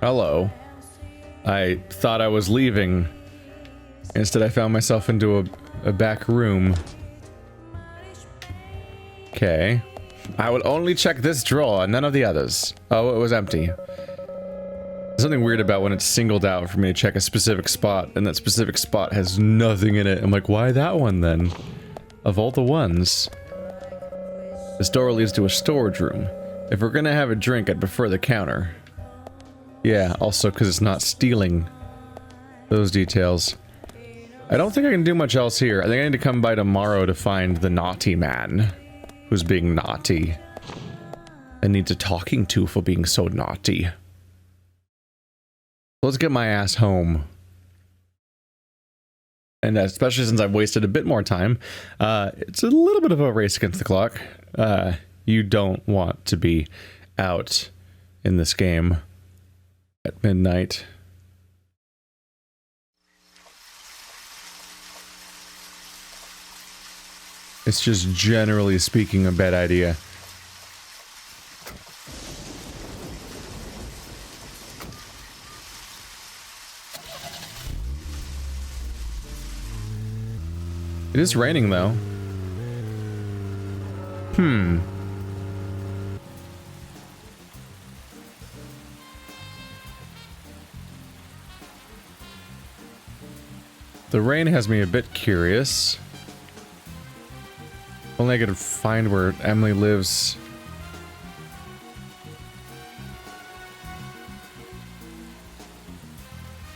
Hello. I thought I was leaving. Instead, I found myself into a back room. Okay. I will only check this drawer, none of the others. Oh, it was empty. There's something weird about when it's singled out for me to check a specific spot, and that specific spot has nothing in it. I'm like, why that one then? Of all the ones. This door leads to a storage room. If we're gonna have a drink, I'd prefer the counter. Yeah, also because it's not stealing those details. I don't think I can do much else here. I think I need to come by tomorrow to find the naughty man who's being naughty and needs a talking to for being so naughty. Let's get my ass home. And especially since I've wasted a bit more time, it's a little bit of a race against the clock. You don't want to be out in this game at midnight. It's just generally speaking a bad idea. It is raining though. The rain has me a bit curious. Only I could find where Emily lives.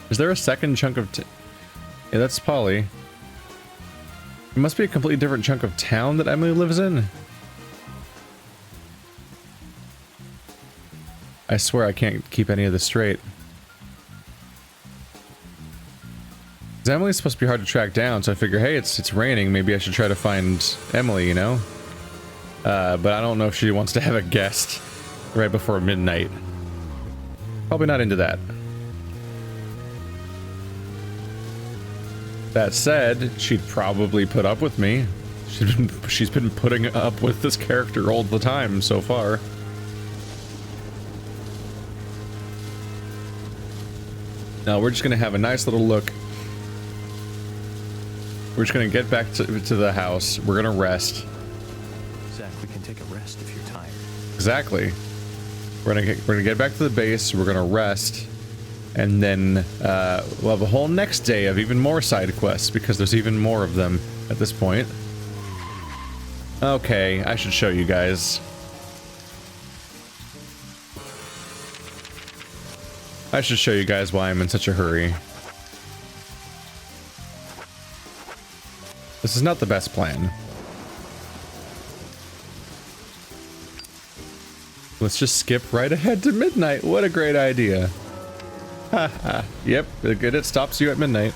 Is there a second chunk of yeah, that's Polly. It must be a completely different chunk of town that Emily lives in. I swear I can't keep any of this straight. Emily's supposed to be hard to track down, so I figure, hey, it's raining, maybe I should try to find Emily, you know? But I don't know if she wants to have a guest right before midnight. Probably not into that. That said, she'd probably put up with me. She's been putting up with this character all the time so far. Now we're just gonna have a nice little look. We're just gonna get back to the house. We're gonna rest. Zach, we can take a rest if you're tired. Exactly. We're gonna get back to the base. We're gonna rest, and then we'll have a whole next day of even more side quests because there's even more of them at this point. Okay, I should show you guys. I should show you guys why I'm in such a hurry. This is not the best plan. Let's just skip right ahead to midnight. What a great idea. Haha. Yep, it stops you at midnight.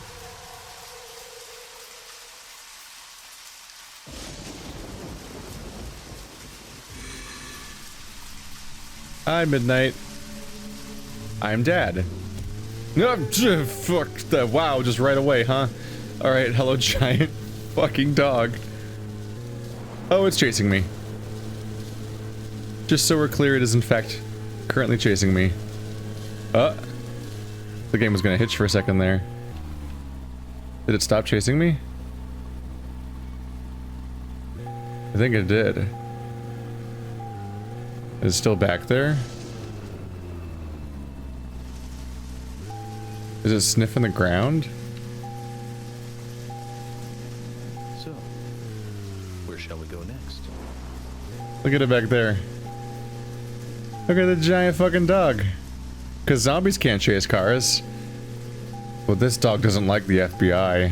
Hi, midnight. I'm Dad. Fuck that. Wow, just right away, huh? Alright, hello, giant fucking dog. Oh, it's chasing me. Just so we're clear, it is in fact currently chasing me. The game was gonna hitch for a second there. Did it stop chasing me? I think it did. Is it still back there? Is it sniffing the ground? So, where shall we go next? Look at it back there. Look at the giant fucking dog. Because zombies can't chase cars. Well, this dog doesn't like the FBI.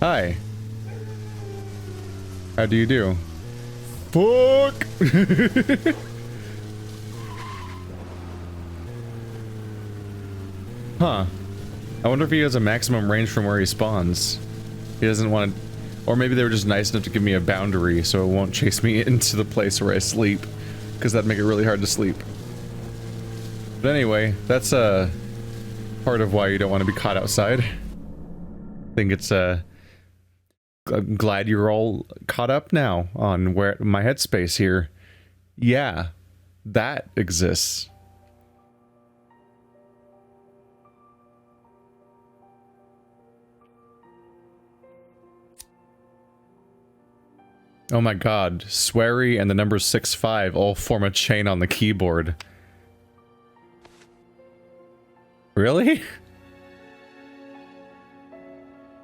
Hi. How do you do? Fuck! Huh. I wonder if he has a maximum range from where he spawns. He doesn't want to... Or maybe they were just nice enough to give me a boundary so it won't chase me into the place where I sleep. Because that'd make it really hard to sleep. But anyway, that's part of why you don't want to be caught outside. I think it's I'm glad you're all caught up now on where my headspace here. Yeah, that exists. Oh my god, Swery and the number 65 all form a chain on the keyboard. Really?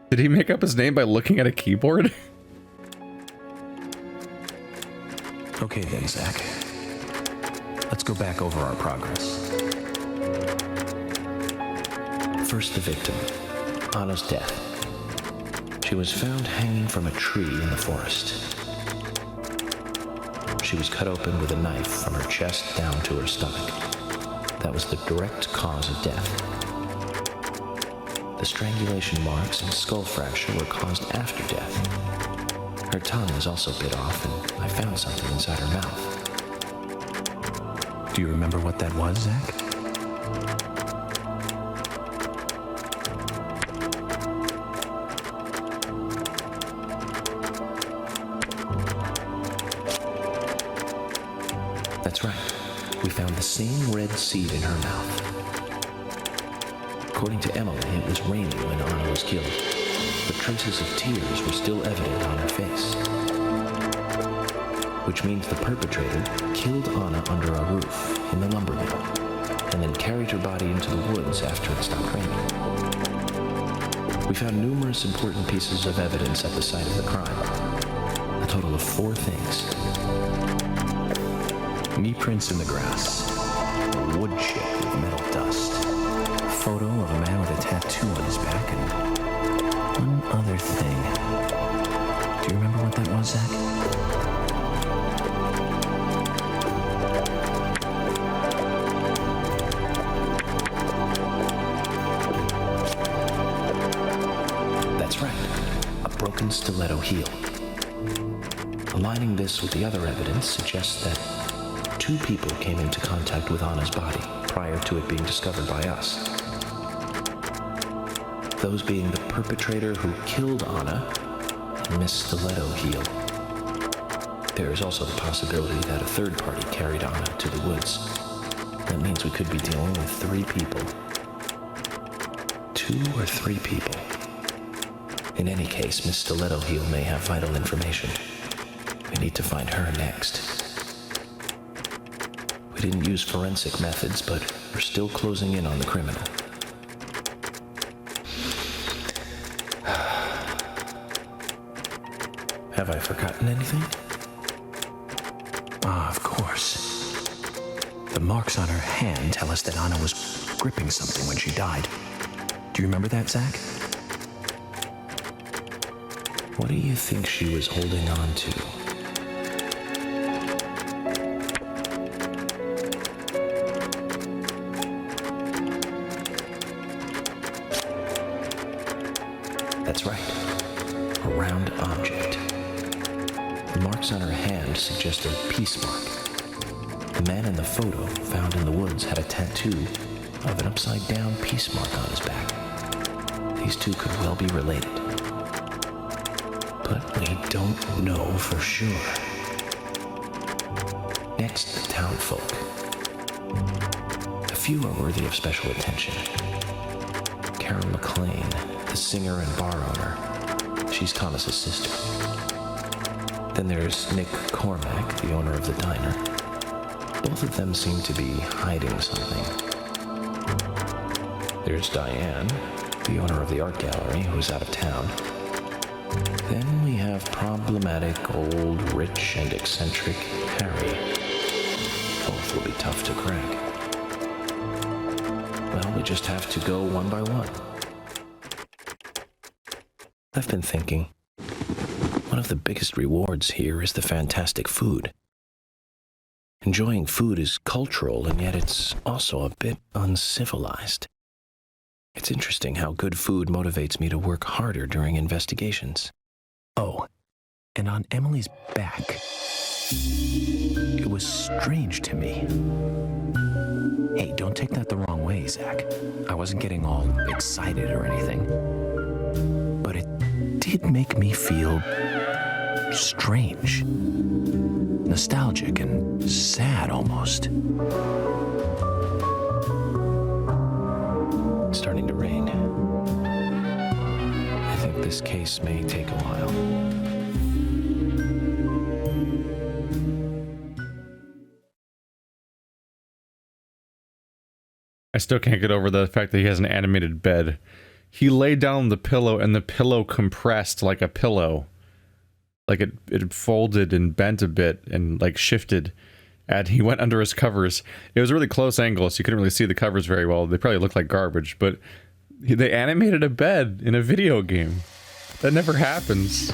Did he make up his name by looking at a keyboard? Okay then, Zach. Let's go back over our progress. First, the victim, Anna's death. She was found hanging from a tree in the forest. She was cut open with a knife from her chest down to her stomach. That was the direct cause of death. The strangulation marks and skull fracture were caused after death. Her tongue was also bit off, and I found something inside her mouth. Do you remember what that was, Zach? That's right. We found the same red seed in her mouth. According to Emily, it was raining when Anna was killed, but traces of tears were still evident on her face. Which means the perpetrator killed Anna under a roof in the lumber mill, and then carried her body into the woods after it stopped raining. We found numerous important pieces of evidence at the site of the crime. A total of 4 things. Knee prints in the grass, a wood chip with metal dust, a photo of a man with a tattoo on his back, and one other thing. Do you remember what that was, Zach? That's right, a broken stiletto heel. Aligning this with the other evidence suggests that 2 people came into contact with Anna's body prior to it being discovered by us. Those being the perpetrator who killed Anna and Miss Stiletto Heel. There is also the possibility that a third party carried Anna to the woods. That means we could be dealing with 3 people. 2 or 3 people. In any case, Miss Stiletto Heel may have vital information. We need to find her next. We didn't use forensic methods, but we're still closing in on the criminal. Have I forgotten anything? Ah, of course. The marks on her hand tell us that Anna was gripping something when she died. Do you remember that, Zach? What do you think she was holding on to? That's right, a round object. The marks on her hand suggest a peace mark. The man in the photo found in the woods had a tattoo of an upside-down peace mark on his back. These 2 could well be related. But we don't know for sure. Next, the townfolk. A few are worthy of special attention. Karen McLean, the singer and bar owner. She's Thomas's sister. Then there's Nick Cormack, the owner of the diner. Both of them seem to be hiding something. There's Diane, the owner of the art gallery, who's out of town. Then we have problematic, old, rich, and eccentric Harry. Both will be tough to crack. Well, we just have to go one by one. I've been thinking, one of the biggest rewards here is the fantastic food. Enjoying food is cultural, and yet it's also a bit uncivilized. It's interesting how good food motivates me to work harder during investigations. Oh, and on Emily's back, it was strange to me. Hey, don't take that the wrong way, Zach. I wasn't getting all excited or anything. But it did make me feel strange, nostalgic, and sad almost. It's starting to rain. I think this case may take a while. I still can't get over the fact that he has an animated bed. He laid down on the pillow and the pillow compressed like a pillow. Like it folded and bent a bit and like shifted. And he went under his covers. It was a really close angle, so you couldn't really see the covers very well. They probably looked like garbage, but they animated a bed in a video game. That never happens.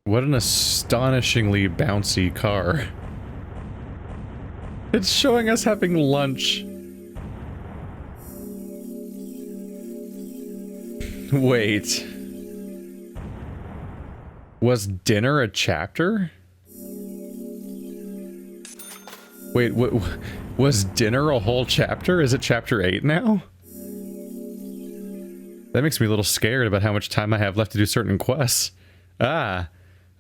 What an astonishingly bouncy car. It's showing us having lunch. Wait. Was dinner a chapter? Wait, what? Was dinner a whole chapter? Is it chapter 8 now? That makes me a little scared about how much time I have left to do certain quests. Ah.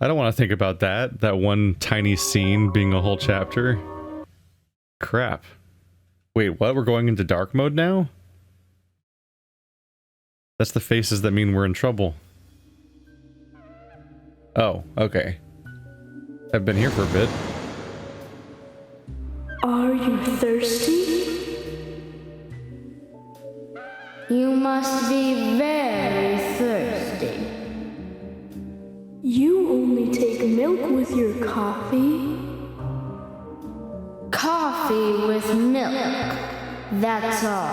I don't want to think about that. That one tiny scene being a whole chapter. Crap. Wait, what? We're going into dark mode now? That's the faces that mean we're in trouble. Oh, okay. I've been here for a bit. Are you thirsty? You must be very thirsty. You only take milk with your coffee? Coffee with milk. That's all.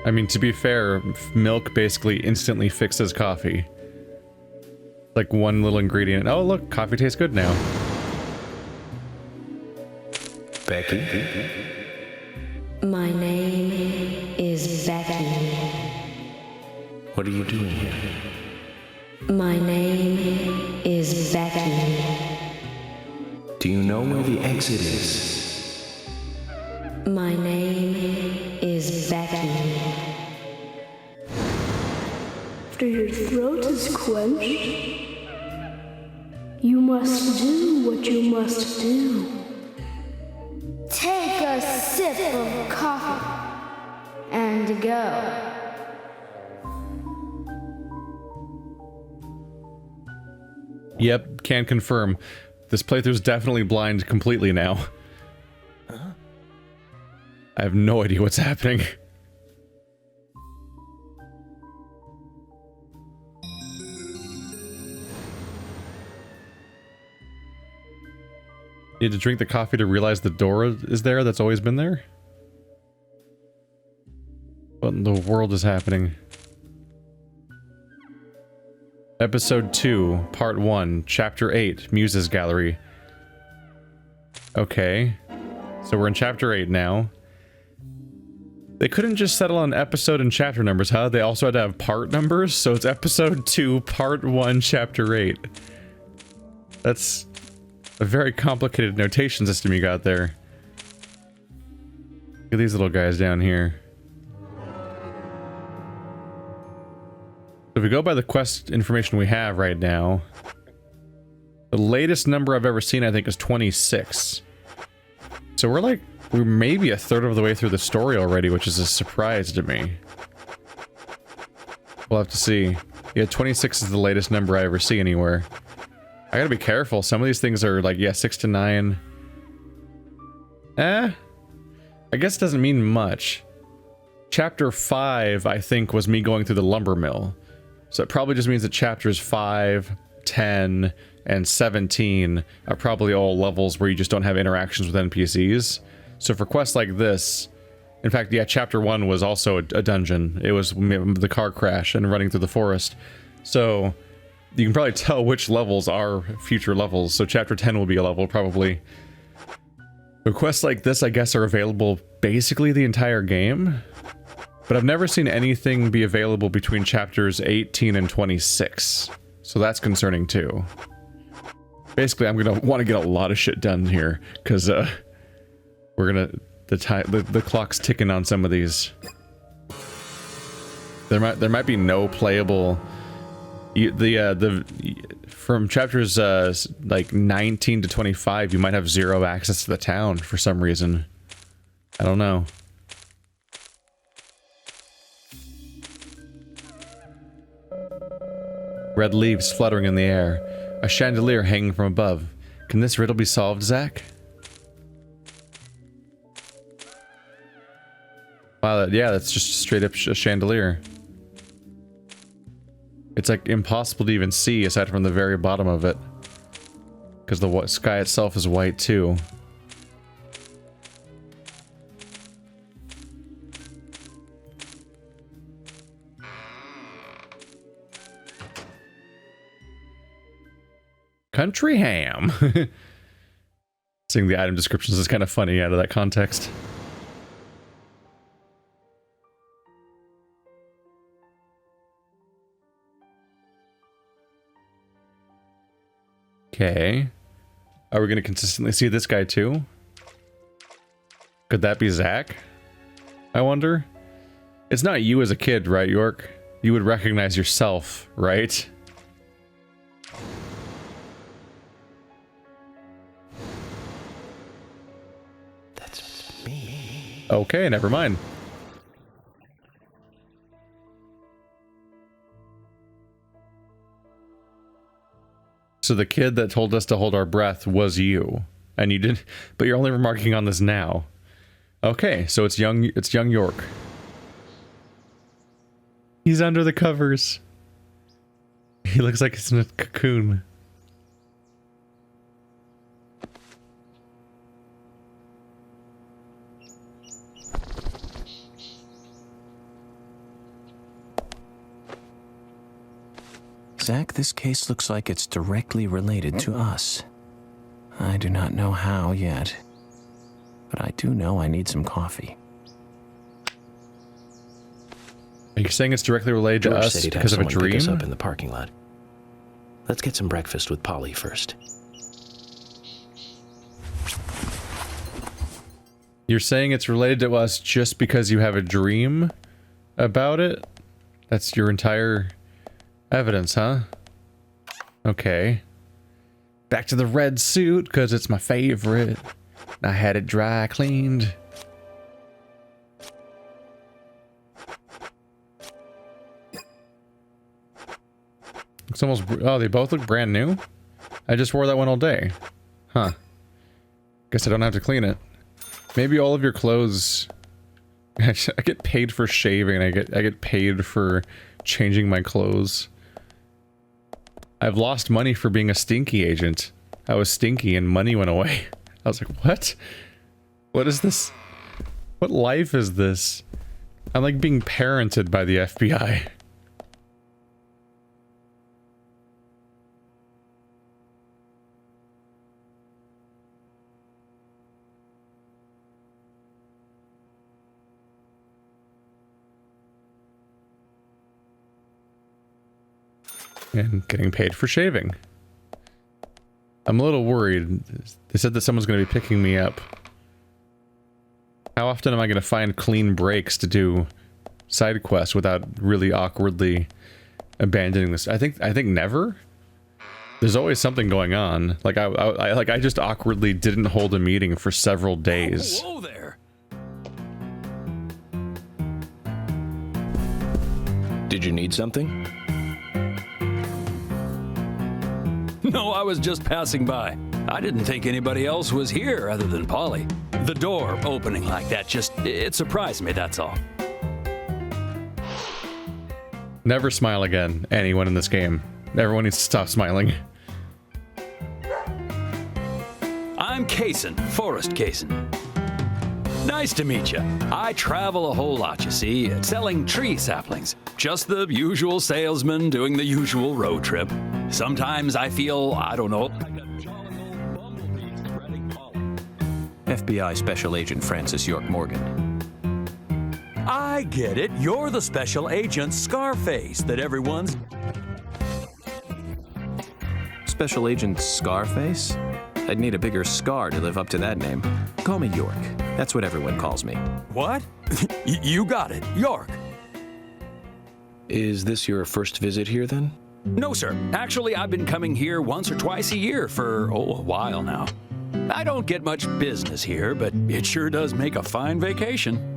I mean, to be fair, milk basically instantly fixes coffee. Like one little ingredient. Oh, look, coffee tastes good now. Becky? My name is Becky. What are you doing here? My name is Becky. Do you know where the exit is? My name is Becky. After your throat is quenched, you must do what you must do. Take a sip of coffee and go. Yep, can confirm. This playthrough's definitely blind completely now. I have no idea what's happening. You had to drink the coffee to realize the door is there that's always been there? What in the world is happening? Episode 2, Part 1, Chapter 8, Muses Gallery. Okay. So we're in Chapter 8 now. They couldn't just settle on episode and chapter numbers, huh? They also had to have part numbers, so it's Episode 2, Part 1, Chapter 8. That's a very complicated notation system you got there. Look at these little guys down here. So if we go by the quest information we have right now, the latest number I've ever seen, I think, is 26. So we're maybe a third of the way through the story already, which is a surprise to me. We'll have to see. Yeah, 26 is the latest number I ever see anywhere. I gotta be careful. Some of these things are like, yeah, 6 to 9. I guess it doesn't mean much. Chapter 5, I think, was me going through the lumber mill. So it probably just means that chapters 5 10, and 17 are probably all levels where you just don't have interactions with NPCs. So for quests like this, in fact, yeah, chapter 1 was also a dungeon. It was the car crash and running through the forest. So you can probably tell which levels are future levels. So chapter 10 will be a level probably. But quests like this, I guess, are available basically the entire game. But I've never seen anything be available between chapters 18 and 26. So that's concerning too. Basically, I'm gonna want to get a lot of shit done here, because we're gonna the clock's ticking on some of these. There might be no playable. From chapters like 19 to 25, you might have 0 access to the town for some reason. I don't know. Red leaves fluttering in the air. A chandelier hanging from above. Can this riddle be solved, Zach? Wow, yeah, that's just straight up a chandelier. It's like impossible to even see aside from the very bottom of it. Because the sky itself is white too. Country ham. Seeing the item descriptions is kind of funny out of that context. Okay. Are we going to consistently see this guy too? Could that be Zach? I wonder. It's not you as a kid, right, York? You would recognize yourself, right? Okay, never mind. So the kid that told us to hold our breath was you, and you didn't, but you're only remarking on this now. Okay, so it's young York. He's under the covers. He looks like he's in a cocoon. Zach, this case looks like it's directly related to us. I do not know how yet, but I do know I need some coffee. Are you saying it's directly related to us because of a dream? Pick us up in the parking lot. Let's get some breakfast with Polly first. You're saying it's related to us just because you have a dream about it? That's your entire evidence, huh? Okay. Back to the red suit, because it's my favorite. I had it dry cleaned. It's almost... Oh, they both look brand new? I just wore that one all day. Huh. Guess I don't have to clean it. Maybe all of your clothes... I get paid for shaving. I get paid for changing my clothes. I've lost money for being a stinky agent. I was stinky and money went away. I was like, what? What is this? What life is this? I'm like being parented by the FBI. And getting paid for shaving. I'm a little worried. They said that someone's going to be picking me up. How often am I going to find clean breaks to do side quests without really awkwardly abandoning this? I think never. There's always something going on. Like I just awkwardly didn't hold a meeting for several days. Whoa there. Did you need something? No, I was just passing by. I didn't think anybody else was here other than Polly. The door opening like that it surprised me, that's all. Never smile again, anyone in this game. Everyone needs to stop smiling. I'm Kaysen, Forrest Kaysen. Nice to meet you. I travel a whole lot, you see, selling tree saplings. Just the usual salesman doing the usual road trip. Sometimes I feel, I don't know, like a jolly old bumblebee spreading pollen. FBI Special Agent Francis York Morgan. I get it. You're the special agent Scarface that everyone's... Special Agent Scarface? I'd need a bigger scar to live up to that name. Call me York. That's what everyone calls me. What? You got it. York. Is this your first visit here, then? No, sir. Actually, I've been coming here once or twice a year for, a while now. I don't get much business here, but it sure does make a fine vacation.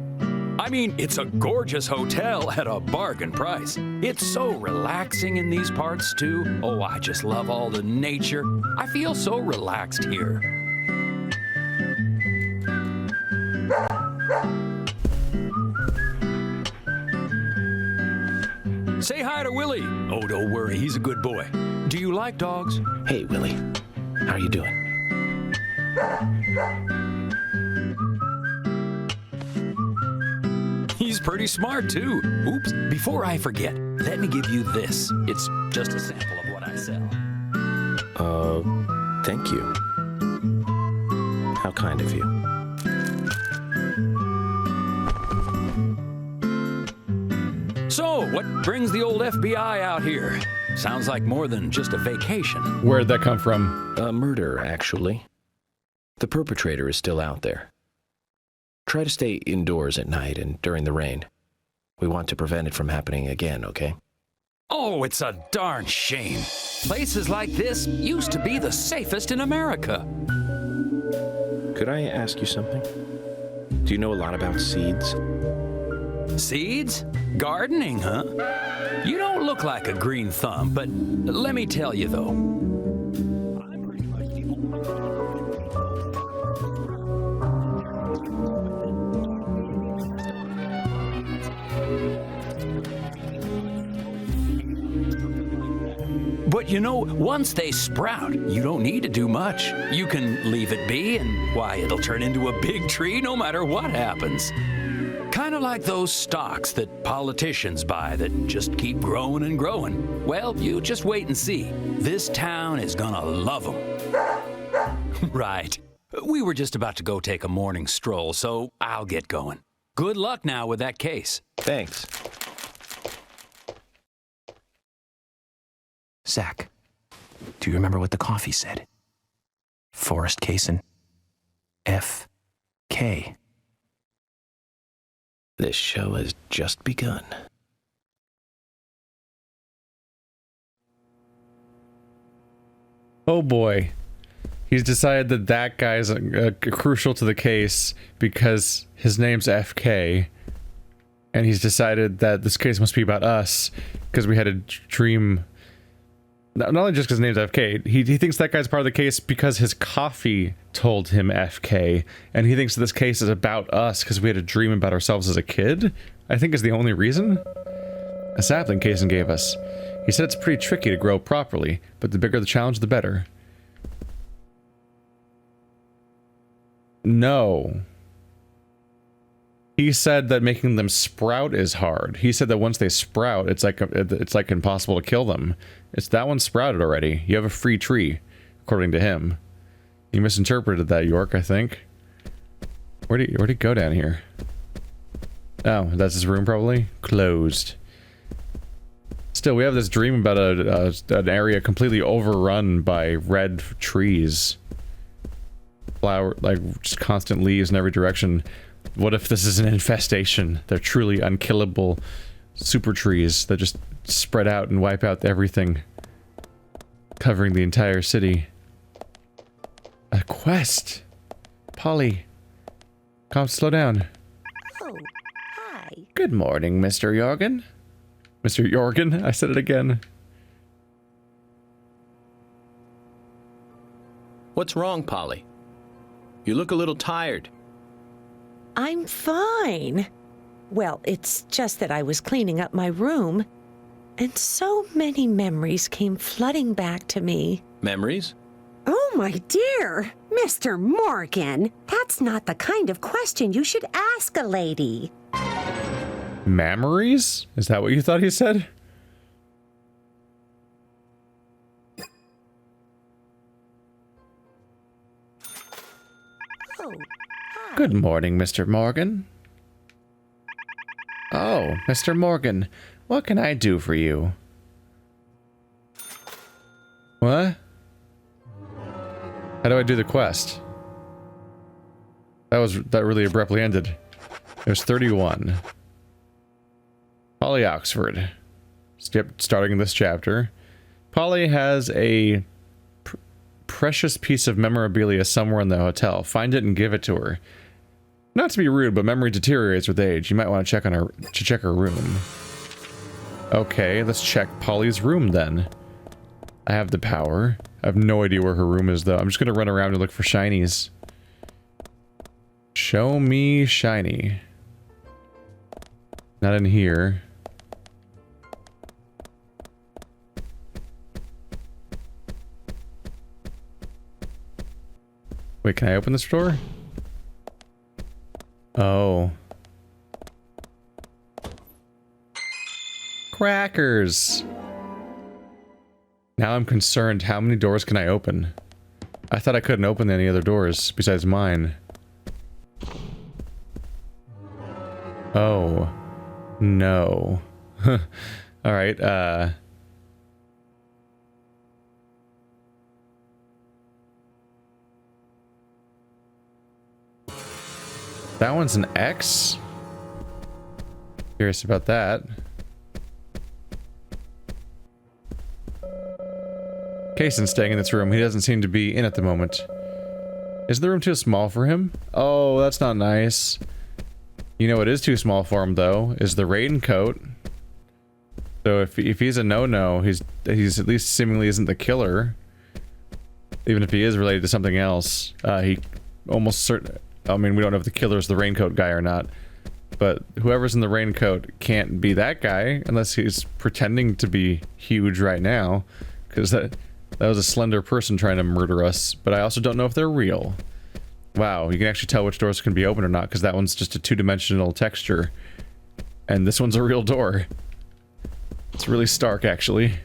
I mean, it's a gorgeous hotel at a bargain price. It's so relaxing in these parts, too. Oh, I just love all the nature. I feel so relaxed here. Say hi to Willie. Oh, don't worry, he's a good boy. Do you like dogs? Hey, Willie. How are you doing? He's pretty smart, too. Oops, before I forget, let me give you this. It's just a sample of what I sell. Thank you. How kind of you. So, what brings the old FBI out here? Sounds like more than just a vacation. Where'd that come from? A murder, actually. The perpetrator is still out there. Try to stay indoors at night and during the rain. We want to prevent it from happening again, okay? Oh, it's a darn shame. Places like this used to be the safest in America. Could I ask you something? Do you know a lot about seeds? Seeds? Gardening, huh? You don't look like a green thumb, but let me tell you, though. I'm pretty much the But you know, once they sprout, you don't need to do much. You can leave it be, and why, it'll turn into a big tree no matter what happens. Kind of like those stocks that politicians buy that just keep growing and growing. Well, you just wait and see. This town is gonna love them. Right. We were just about to go take a morning stroll, so I'll get going. Good luck now with that case. Thanks. Zach, do you remember what the coffee said? Forrest Kaysen. F.K. This show has just begun. Oh boy. He's decided that that guy's crucial to the case because his name's FK. And he's decided that this case must be about us because we had a dream. Not only just because his name's FK, he thinks that guy's part of the case because his coffee told him FK, and he thinks this case is about us because we had a dream about ourselves as a kid, I think is the only reason. A sapling Kaysen gave us. He said it's pretty tricky to grow properly, but the bigger the challenge, the better. No. He said that making them sprout is hard. He said that once they sprout, it's like impossible to kill them. It's that one sprouted already. You have a free tree, according to him. You misinterpreted that, York, I think. Where'd he go down here? Oh, that's his room probably? Closed. Still, we have this dream about an area completely overrun by red trees. Flower, like, just constant leaves in every direction. What if this is an infestation? They're truly unkillable super trees that just spread out and wipe out everything, covering the entire city. A quest! Polly, come slow down. Oh, hi. Good morning, Mr. Jorgen. Mr. Jorgen? I said it again. What's wrong, Polly? You look a little tired. I'm fine. Well, it's just that I was cleaning up my room. and so many memories came flooding back to me. Memories? Oh, my dear, Mr. Morgan, that's not the kind of question you should ask a lady. Memories? Is that what you thought he said? Oh, hi. Good morning, Mr. Morgan. Oh, Mr. Morgan, what can I do for you? What? How do I do the quest? That really abruptly ended. It was 31. Polly Oxford. Starting this chapter. Polly has a precious piece of memorabilia somewhere in the hotel. Find it and give it to her. Not to be rude, but memory deteriorates with age. You might want to check her room. Okay, let's check Polly's room then. I have the power. I have no idea where her room is though. I'm just gonna run around and look for shinies. Show me shiny. Not in here. Wait, can I open this door? Oh. Crackers! Now I'm concerned, how many doors can I open? I thought I couldn't open any other doors besides mine. Oh. No. Alright, that one's an X? Curious about that. Kaysen's staying in this room. He doesn't seem to be in at the moment. Is the room too small for him? Oh, that's not nice. You know what is too small for him, though, is the raincoat. So if he's a no-no, he's at least seemingly isn't the killer. Even if he is related to something else. He almost certain... I mean, we don't know if the killer is the raincoat guy or not. But whoever's in the raincoat can't be that guy unless he's pretending to be huge right now. Because that was a slender person trying to murder us. But I also don't know if they're real. Wow, you can actually tell which doors can be opened or not, because that one's just a two-dimensional texture. And this one's a real door. It's really stark, actually.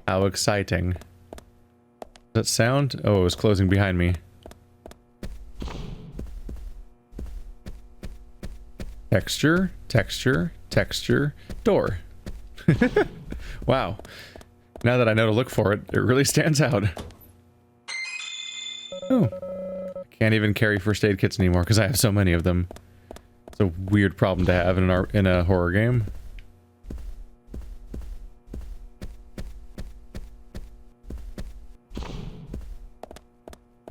How exciting. Does that sound? Oh, it was closing behind me. Texture, texture, texture, door. Wow. Now that I know to look for it, it really stands out. Oh. I can't even carry first aid kits anymore because I have so many of them. It's a weird problem to have in a horror game.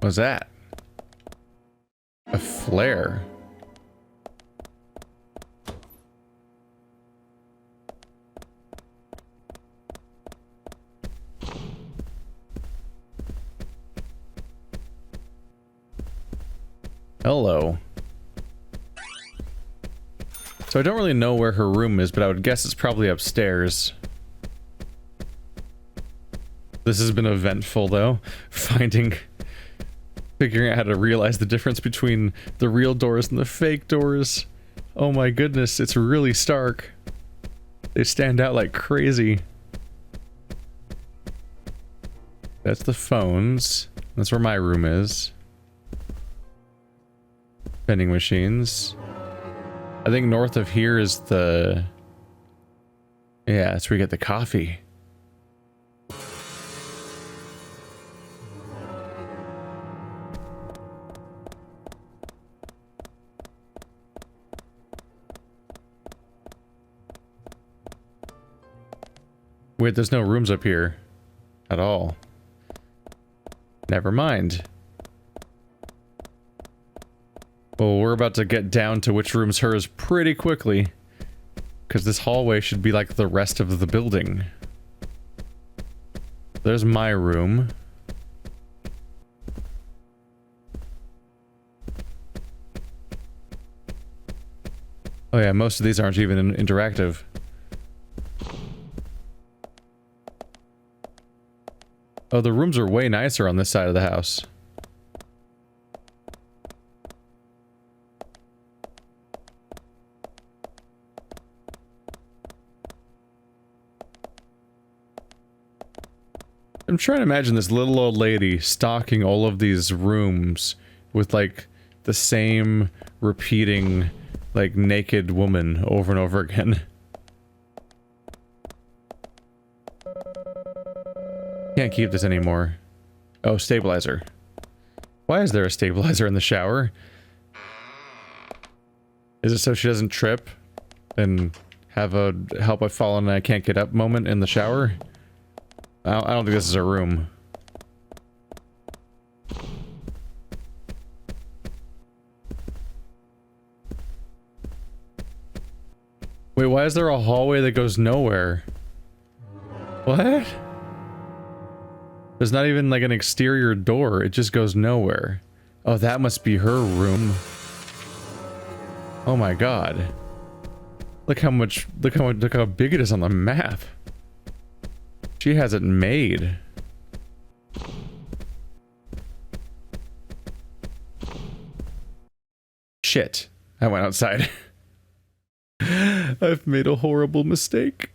What's that? A flare. Hello. So I don't really know where her room is, but I would guess it's probably upstairs. This has been eventful, though. Figuring out how to realize the difference between the real doors and the fake doors. Oh my goodness, it's really stark. They stand out like crazy. That's the phones. That's where my room is. Vending machines. I think north of here is the... Yeah, that's where you get the coffee. Wait, there's no rooms up here at all. Never mind. Well, we're about to get down to which room's hers pretty quickly. Because this hallway should be like the rest of the building. There's my room. Oh yeah, most of these aren't even interactive. Oh, the rooms are way nicer on this side of the house. I'm trying to imagine this little old lady stocking all of these rooms with like the same repeating like naked woman over and over again. Can't keep this anymore. Oh, stabilizer. Why is there a stabilizer in the shower? Is it so she doesn't trip and have a help I've fallen and I can't get up moment in the shower? I don't think this is a room. Wait, why is there a hallway that goes nowhere? What? There's not even like an exterior door, it just goes nowhere. Oh, that must be her room. Oh my god. Look how big it is on the map. She has it made. Shit. I went outside. I've made a horrible mistake.